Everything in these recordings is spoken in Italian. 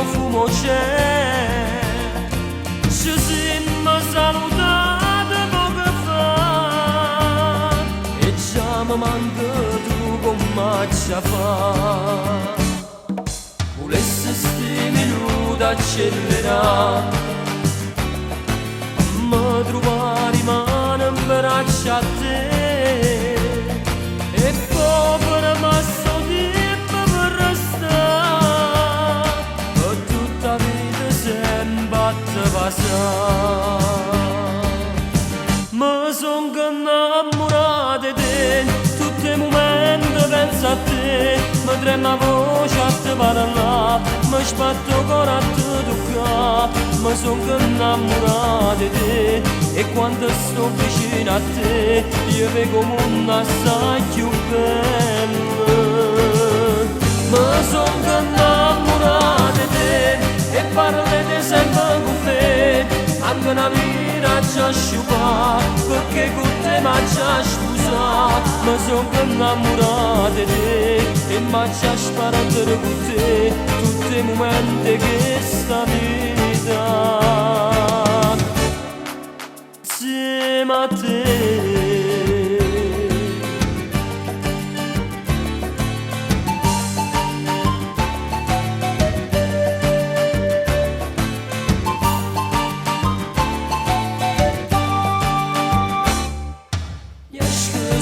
profumo c'è. Ci siamo salutati poco fa e già mi manca tu come ci fa. Volessi sti minuti accelerare, mi trovare mano in braccia a te e poi per masso tempo per restare per tutta la vita sempre a te passare. Mi son innamorato di te, tutti i momenti penso a te, mi trema voce a te parlare, mi sbatto il cuore a te toccare. Mi son innamorato di te e quando sto vicino a te io vedo un mondo assai più bello. Mi son innamorato di te e parlo di sempre con te, anche una vita ci asciuga perché con te mi già sposato. Mi son innamorato di te e mi già sparato con te tutti i momenti che sta vita insieme a te.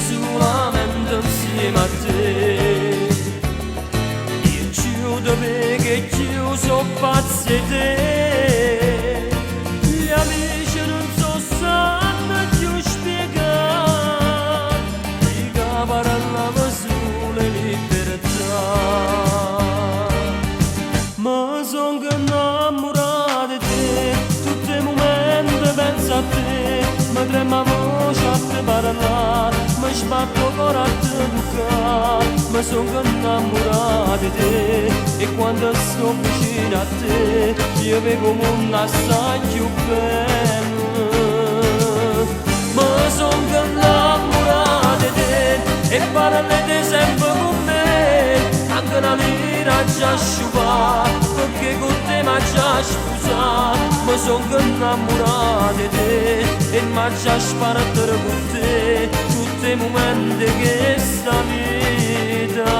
Solamente insieme a te io chiudo perché chiuso pazzi di te. Gli amici non so sanno più spiegare di parlava sulle libertà. Ma son innamorato di te, tutti i momenti penso a te, mi trema voce a te parlare, mi sbatto il cuore a te toccare. Mi son innamorato di te e quando sto vicino a te io vedo un mondo assai più bello. Mi son innamorato di te e parli sempre con me, anche una vita già asciuga perché con te mi già sposato. Mi son innamorato di te e mi già sparato con te tutti i momenti che sta vita